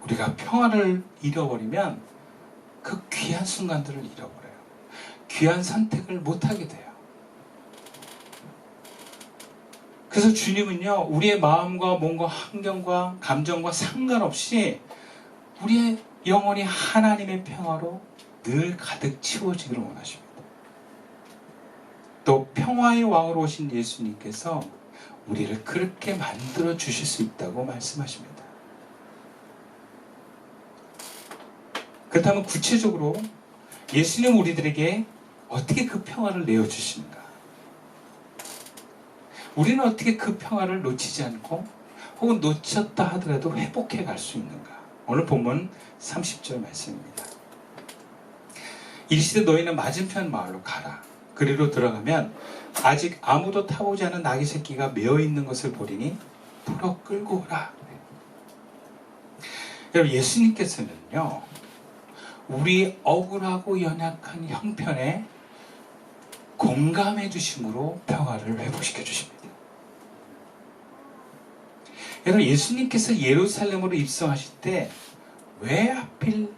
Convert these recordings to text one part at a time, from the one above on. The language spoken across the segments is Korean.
우리가 평화를 잃어버리면 그 귀한 순간들을 잃어버려요. 귀한 선택을 못하게 돼요. 그래서 주님은요, 우리의 마음과 몸과 환경과 감정과 상관없이 우리의 영혼이 하나님의 평화로 늘 가득 채워지기를 원하십니다. 또 평화의 왕으로 오신 예수님께서 우리를 그렇게 만들어 주실 수 있다고 말씀하십니다. 그렇다면 구체적으로 예수님 우리들에게 어떻게 그 평화를 내어주시는가? 우리는 어떻게 그 평화를 놓치지 않고 혹은 놓쳤다 하더라도 회복해 갈 수 있는가? 오늘 본문 30절 말씀입니다. 이르시되 너희는 맞은편 마을로 가라. 그리로 들어가면 아직 아무도 타보지 않은 나귀 새끼가 메어 있는 것을 보리니 풀어 끌고 오라. 여러분, 예수님께서는요, 우리 억울하고 연약한 형편에 공감해 주심으로 평화를 회복시켜 주십니다. 여러분, 예수님께서 예루살렘으로 입성하실 때 왜 하필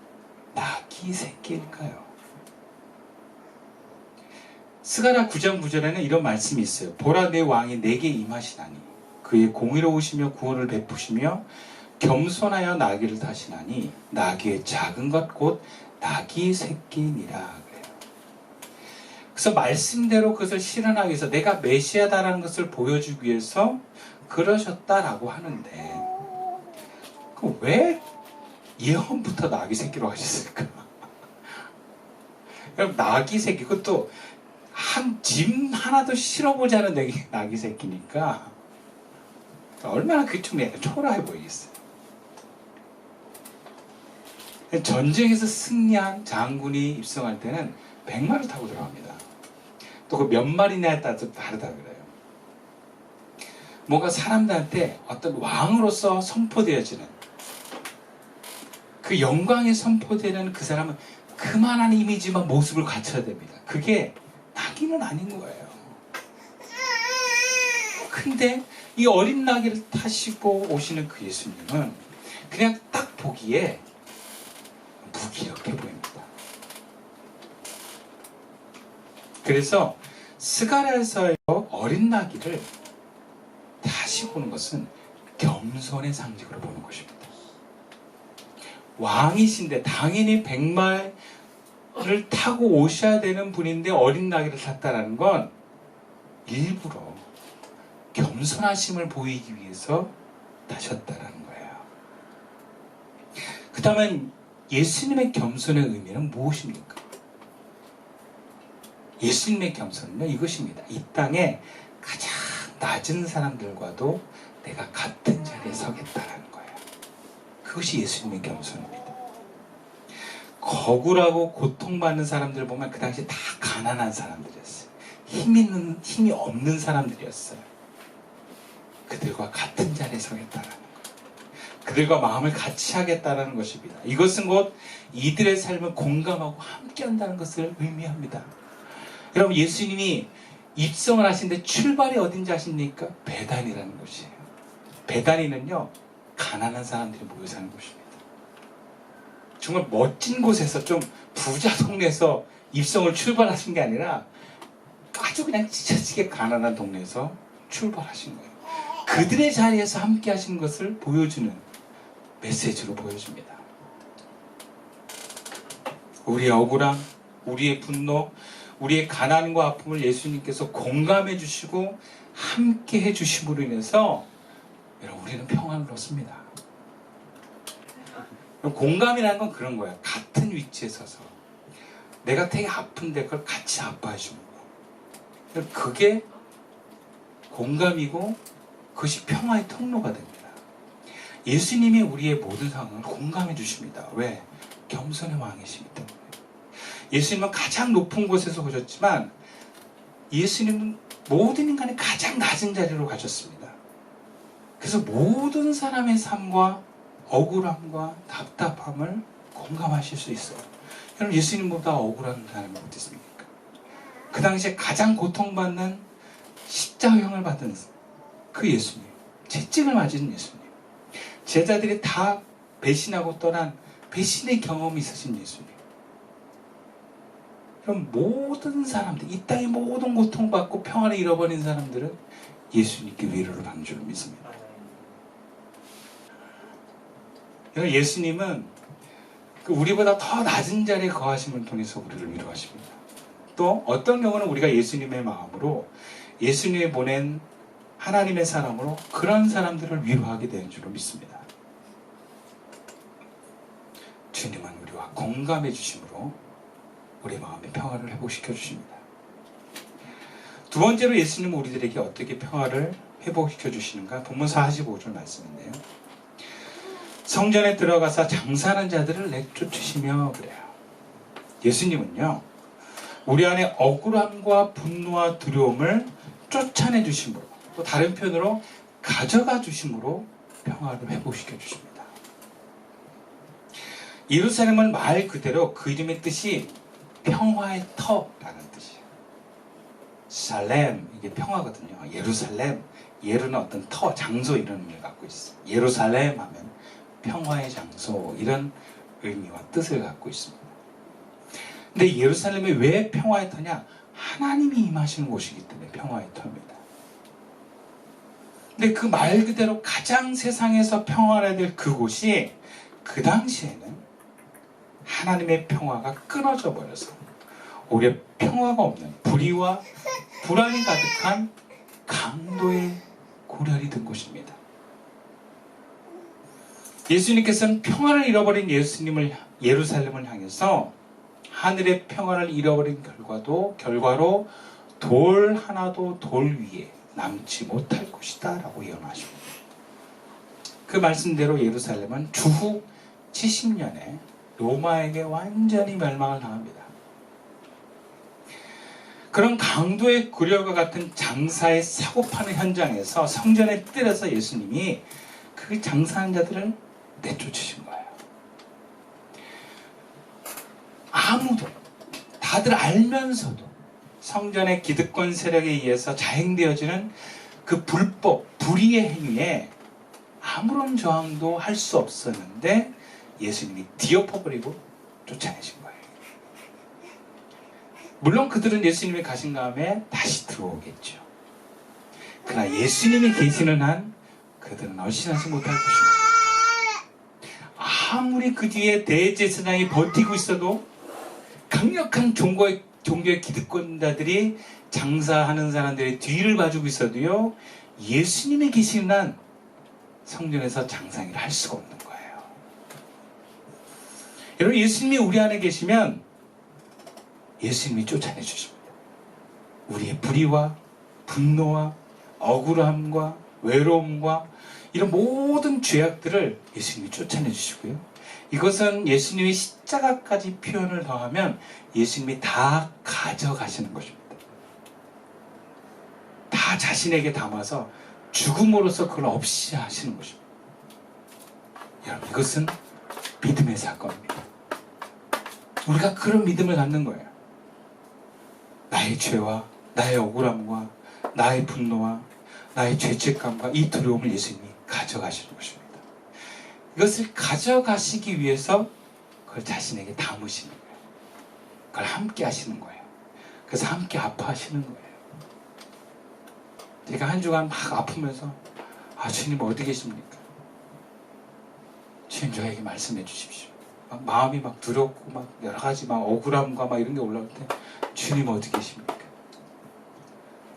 나귀 새끼일까요? 스가랴 9장 9절에는 이런 말씀이 있어요. 보라, 내 왕이 내게 임하시나니 그의 공의로우시며 구원을 베푸시며 겸손하여 나귀를 타시나니 나귀의 작은 것 곧 나귀 새끼니라. 그래서 말씀대로 그것을 실현하기 위해서 내가 메시아다라는 것을 보여주기 위해서 그러셨다라고 하는데, 왜 예언부터 나귀 새끼로 하셨을까? 여러분, 나귀 새끼, 그것도 한 짐 하나도 실어보지 않은 나귀 새끼니까 얼마나 그게 좀 약간 초라해 보이겠어요. 전쟁에서 승리한 장군이 입성할 때는 100마를 타고 들어갑니다. 또 그 몇 마리냐에 따라서 다르다 그래요. 뭔가 사람들한테 어떤 왕으로서 선포되어지는 그 영광이 선포되는 그 사람은 그만한 이미지만 모습을 갖춰야 됩니다. 그게 나귀는 아닌 거예요. 근데 이 어린 나귀를 타시고 오시는 그 예수님은 그냥 딱 보기에 무기력해 보입니다. 그래서 스가랴에서의 어린 나귀를 다시 보는 것은 겸손의 상징으로 보는 것입니다. 왕이신데 당연히 100마를 타고 오셔야 되는 분인데 어린 나귀를 탔다는 건 일부러 겸손하심을 보이기 위해서 타셨다는 거예요. 그렇다면 예수님의 겸손의 의미는 무엇입니까? 예수님의 겸손은요, 이것입니다. 이 땅에 가장 낮은 사람들과도 내가 같은 자리에 서겠다라는 거예요. 그것이 예수님의 겸손입니다. 거굴하고 고통받는 사람들을 보면 그 당시 다 가난한 사람들이었어요. 힘이 없는 사람들이었어요. 그들과 같은 자리에 서겠다라는 거예요. 그들과 마음을 같이 하겠다라는 것입니다. 이것은 곧 이들의 삶을 공감하고 함께 한다는 것을 의미합니다. 여러분, 예수님이 입성을 하신데 출발이 어딘지 아십니까? 베단이라는 곳이에요. 베단이는요, 가난한 사람들이 모여 사는 곳입니다. 정말 멋진 곳에서, 좀 부자 동네에서 입성을 출발하신 게 아니라 아주 그냥 지쳐지게 가난한 동네에서 출발하신 거예요. 그들의 자리에서 함께 하신 것을 보여주는 메시지로 보여줍니다. 우리의 억울함, 우리의 분노, 우리의 가난과 아픔을 예수님께서 공감해 주시고 함께 해 주심으로 인해서 여러분, 우리는 평안을 얻습니다. 공감이라는 건 그런 거야. 같은 위치에 서서 내가 되게 아픈데 그걸 같이 아파해 주는 거. 그게 공감이고 그것이 평화의 통로가 됩니다. 예수님이 우리의 모든 상황을 공감해 주십니다. 왜? 겸손의 왕이시기 때문에. 예수님은 가장 높은 곳에서 오셨지만 예수님은 모든 인간이 가장 낮은 자리로 가셨습니다. 그래서 모든 사람의 삶과 억울함과 답답함을 공감하실 수 있어요. 여러분, 예수님보다 억울한 사람이 어디 있습니까? 그 당시에 가장 고통받는 십자가형을 받은 그 예수님, 채찍을 맞은 예수님, 제자들이 다 배신하고 떠난 배신의 경험이 있으신 예수님. 그럼 모든 사람들, 이 땅의 모든 고통받고 평안을 잃어버린 사람들은 예수님께 위로를 받는 줄 믿습니다. 예수님은 우리보다 더 낮은 자리에 거하심을 통해서 우리를 위로하십니다. 또 어떤 경우는 우리가 예수님의 마음으로 예수님이 보낸 하나님의 사람으로 그런 사람들을 위로하게 되는 줄로 믿습니다. 주님은 우리와 공감해 주심으로 우리 마음의 평화를 회복시켜 주십니다. 두 번째로 예수님은 우리들에게 어떻게 평화를 회복시켜 주시는가? 본문 45절 말씀인데요. 성전에 들어가서 장사하는 자들을 내쫓으시며 그래요. 예수님은요, 우리 안에 억울함과 분노와 두려움을 쫓아내 주심으로, 또 다른 표현으로 가져가 주심으로 평화를 회복시켜 주십니다. 예루살렘은 말 그대로 그 이름의 뜻이 평화의 터라는 뜻이에요. 살렘, 이게 평화거든요. 예루살렘, 예루는 어떤 터, 장소 이런 의미를 갖고 있어요. 예루살렘 하면 평화의 장소, 이런 의미와 뜻을 갖고 있습니다. 근데 예루살렘이 왜 평화의 터냐? 하나님이 임하시는 곳이기 때문에 평화의 터입니다. 근데 그 말 그대로 가장 세상에서 평화를 될 그곳이 그 당시에는 하나님의 평화가 끊어져 버려서 오히려 평화가 없는 불의와 불안이 가득한 강도의 고열이 든 곳입니다. 예수님께서는 평화를 잃어버린 예루살렘을 향해서 하늘의 평화를 잃어버린 결과로 돌 하나도 돌 위에 남지 못할 것이다 라고 예언하십니다. 그 말씀대로 예루살렘은 주후 70년에 로마에게 완전히 멸망을 당합니다. 그런 강도의 고열과 같은 장사의 사고파는 현장에서 성전에 때려서 예수님이 그 장사하는 자들을 내쫓으신 거예요. 아무도, 다들 알면서도 성전의 기득권 세력에 의해서 자행되어지는 그 불법, 불의의 행위에 아무런 저항도 할 수 없었는데 예수님이 뒤엎어버리고 쫓아내신 거예요. 물론 그들은 예수님이 가신 다음에 다시 들어오겠죠. 그러나 예수님이 계시는 한 그들은 얼씬하지 못할 것입니다. 아무리 그 뒤에 대제사장이 버티고 있어도 강력한 종교의 기득권자들이 장사하는 사람들의 뒤를 봐주고 있어도요, 예수님이 계시는 한 성전에서 장사일을 할 수가 없는 거예요. 여러분, 예수님이 우리 안에 계시면 예수님이 쫓아내 주십니다. 우리의 불의와 분노와 억울함과 외로움과 이런 모든 죄악들을 예수님이 쫓아내 주시고요. 이것은 예수님이 십자가까지 표현을 더하면 예수님이 다 가져가시는 것입니다. 다 자신에게 담아서 죽음으로써 그걸 없이 하시는 것입니다. 여러분, 이것은 믿음의 사건입니다. 우리가 그런 믿음을 갖는 거예요. 나의 죄와 나의 억울함과 나의 분노와 나의 죄책감과 이 두려움을 예수님이 가져가시는 것입니다. 이것을 가져가시기 위해서 그걸 자신에게 담으시는 거예요. 그걸 함께 하시는 거예요. 그래서 함께 아파하시는 거예요. 제가 한 주간 막 아프면서 주님 어디 계십니까? 주님 저에게 말씀해 주십시오. 막 마음이 막 두렵고 막 여러 가지 막 억울함과 막 이런 게 올라올 때 주님 어디 계십니까?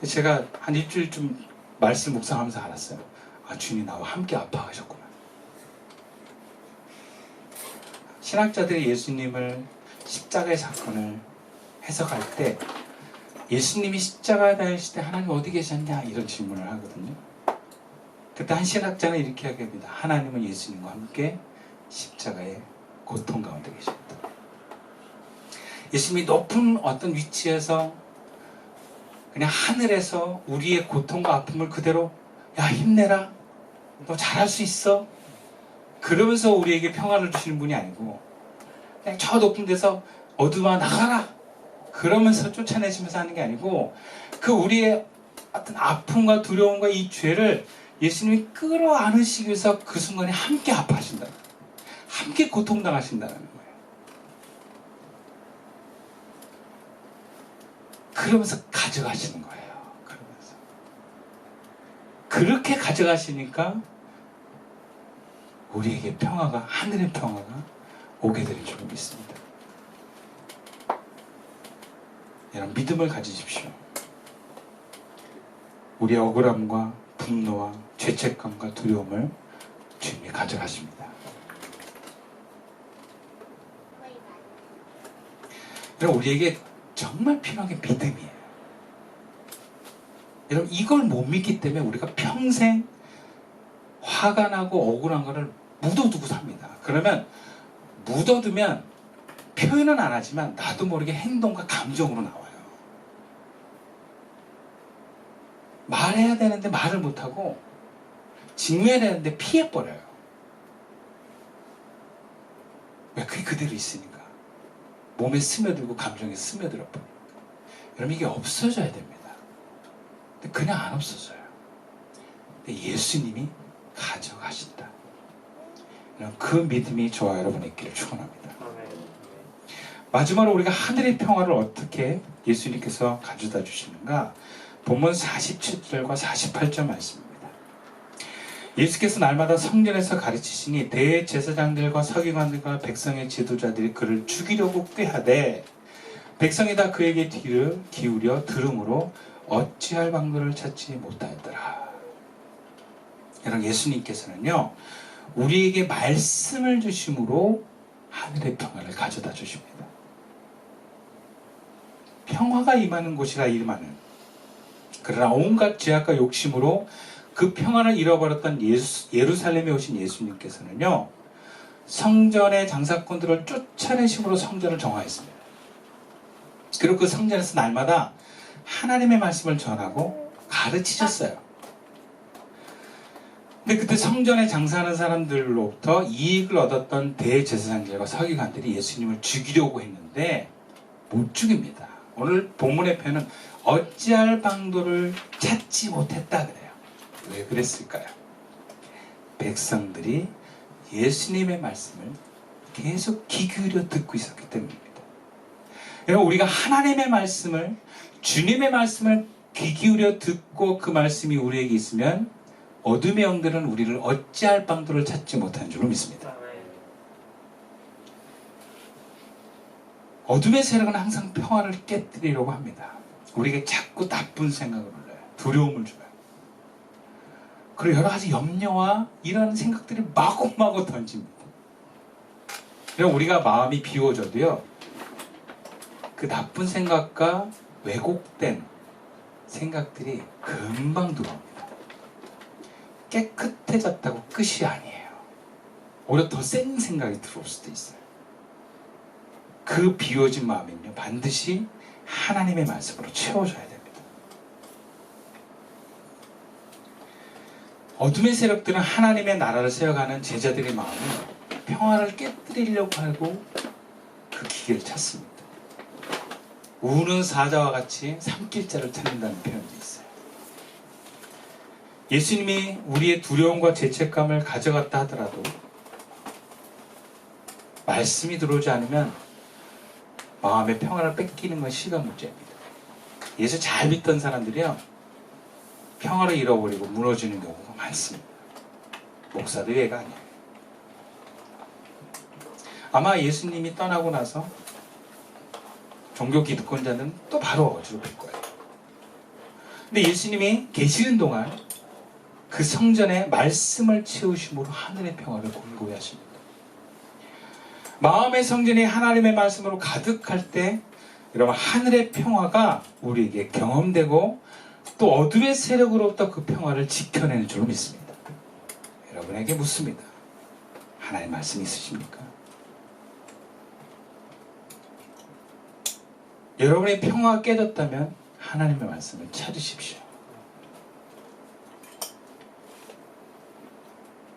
제가 한 일주일쯤 말씀 묵상하면서 알았어요. 주님 나와 함께 아파하셨구나. 신학자들이 예수님을 십자가의 사건을 해석할 때 예수님이 십자가에 달리실 때 하나님 어디 계셨냐 이런 질문을 하거든요. 그때 한 신학자는 이렇게 이야기합니다. 하나님은 예수님과 함께 십자가의 고통 가운데 계셨다. 예수님이 높은 어떤 위치에서 그냥 하늘에서 우리의 고통과 아픔을 그대로 야 힘내라, 너 잘할 수 있어, 그러면서 우리에게 평화를 주시는 분이 아니고 그냥 저 높은 데서 어두워 나가라 그러면서 쫓아내시면서 하는 게 아니고 그 우리의 어떤 아픔과 두려움과 이 죄를 예수님이 끌어안으시기 위해서 그 순간에 함께 아파하신다. 함께 고통당하신다는 거예요. 그러면서 가져가시는 거예요. 그러면서 그렇게 가져가시니까 우리에게 평화가, 하늘의 평화가 오게 될 줄 믿습니다. 여러분, 믿음을 가지십시오. 우리의 억울함과 분노와 죄책감과 두려움을 주님이 가져가십니다. 여러분, 우리에게 정말 필요한 게 믿음이에요. 여러분, 이걸 못 믿기 때문에 우리가 평생 화가 나고 억울한 거를 묻어두고 삽니다. 그러면 묻어두면 표현은 안 하지만 나도 모르게 행동과 감정으로 나와요. 말해야 되는데 말을 못하고 직면해야 되는데 피해버려요. 왜? 그게 그대로 있으니까. 몸에 스며들고 감정에 스며들어 버리니까. 여러분, 이게 없어져야 됩니다. 근데 그냥 안 없어져요. 근데 예수님이 가져가신다. 여러분, 그 믿음이 저와 여러분의 있기를 축원합니다. 마지막으로 우리가 하늘의 평화를 어떻게 예수님께서 가져다 주시는가? 본문 47절과 48절 말씀입니다. 예수께서 날마다 성전에서 가르치시니 대제사장들과 서기관들과 백성의 지도자들이 그를 죽이려고 꾀하되 백성이 다 그에게 뒤를 기울여 들음으로 어찌할 방도를 찾지 못하였더라. 여러분, 예수님께서는요, 우리에게 말씀을 주심으로 하늘의 평화를 가져다 주십니다. 평화가 임하는 곳이라 임하는, 그러나 온갖 죄악과 욕심으로 그 평화를 잃어버렸던 예루살렘에 오신 예수님께서는요, 성전의 장사꾼들을 쫓아내심으로 성전을 정화했습니다. 그리고 그 성전에서 날마다 하나님의 말씀을 전하고 가르치셨어요. 근데 그때 성전에 장사하는 사람들로부터 이익을 얻었던 대제사장들과 서기관들이 예수님을 죽이려고 했는데 못 죽입니다. 오늘 본문의 표현은 어찌할 방도를 찾지 못했다 그래요. 왜 그랬을까요? 백성들이 예수님의 말씀을 계속 귀 기울여 듣고 있었기 때문입니다. 여러분, 우리가 하나님의 말씀을, 주님의 말씀을 귀 기울여 듣고 그 말씀이 우리에게 있으면 어둠의 영들은 우리를 어찌할 방도를 찾지 못하는 줄로 믿습니다. 어둠의 세력은 항상 평화를 깨뜨리려고 합니다. 우리에게 자꾸 나쁜 생각을 올려요. 두려움을 줘요. 그리고 여러 가지 염려와 이런 생각들이 마구마구 던집니다. 그럼 우리가 마음이 비워져도요, 그 나쁜 생각과 왜곡된 생각들이 금방 들어옵니다. 깨끗해졌다고 끝이 아니에요. 오히려 더 센 생각이 들어올 수도 있어요. 그 비워진 마음은요, 반드시 하나님의 말씀으로 채워져야 됩니다. 어둠의 세력들은 하나님의 나라를 세워가는 제자들의 마음을 평화를 깨뜨리려고 하고 그 기회를 찾습니다. 우는 사자와 같이 삼킬자를 찾는다는 표현도 있어요. 예수님이 우리의 두려움과 죄책감을 가져갔다 하더라도 말씀이 들어오지 않으면 마음의 평화를 뺏기는 건 시간 문제입니다. 예수 잘 믿던 사람들이요, 평화를 잃어버리고 무너지는 경우가 많습니다. 목사도 예가 아니에요. 아마 예수님이 떠나고 나서 종교 기득권자는 또 바로 어지럽힐 거예요. 근데 예수님이 계시는 동안 그 성전에 말씀을 채우심으로 하늘의 평화를 공고히 하십니다. 마음의 성전이 하나님의 말씀으로 가득할 때 여러분, 하늘의 평화가 우리에게 경험되고 또 어둠의 세력으로부터 그 평화를 지켜내는 줄로 믿습니다. 여러분에게 묻습니다. 하나님의 말씀 있으십니까? 여러분의 평화가 깨졌다면 하나님의 말씀을 찾으십시오.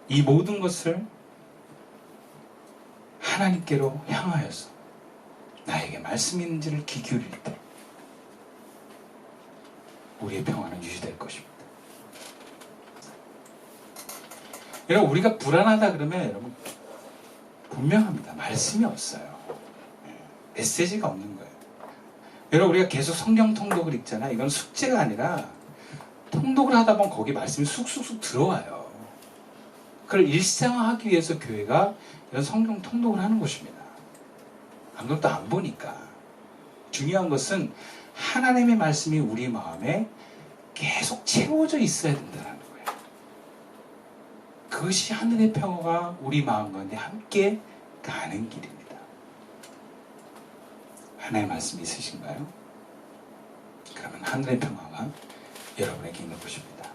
이 모든 것을 하나님께로 향하여서 나에게 말씀이 있는지를 귀 기울일 때 우리의 평화는 유지될 것입니다. 여러분, 우리가 불안하다 그러면 여러분, 분명합니다. 말씀이 없어요. 메시지가 없는 거예요. 여러분 우리가 계속 성경 통독을 읽잖아요. 이건 숙제가 아니라 통독을 하다 보면 거기 말씀이 쑥쑥쑥 들어와요. 그걸 일상화하기 위해서 교회가 이런 성경 통독을 하는 것입니다. 아무것도 안 보니까. 중요한 것은 하나님의 말씀이 우리 마음에 계속 채워져 있어야 된다는 거예요. 그것이 하늘의 평화가 우리 마음 가운데 함께 가는 길입니다. 하나님의 말씀이 있으신가요? 그러면 하늘의 평화가 여러분에게 있는 것입니다.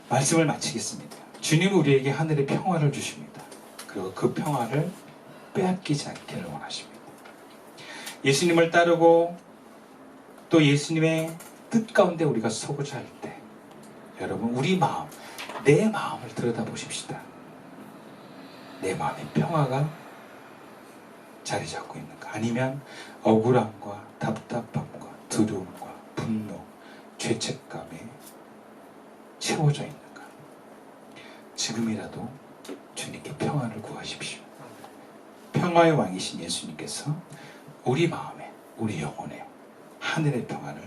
말씀을 마치겠습니다. 주님은 우리에게 하늘의 평화를 주십니다. 그리고 그 평화를 빼앗기지 않기를 원하십니다. 예수님을 따르고 또 예수님의 뜻 가운데 우리가 서고자 할 때 여러분 우리 마음, 내 마음을 들여다보십시다. 내 마음의 평화가 자리 잡고 있는가? 아니면 억울함과 답답함과 두려움과 분노, 죄책감에 채워져 있는가? 지금이라도 주님께 평화를 구하십시오. 평화의 왕이신 예수님께서 우리 마음에, 우리 영혼에 하늘의 평화를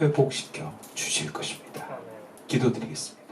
회복시켜 주실 것입니다. 기도드리겠습니다.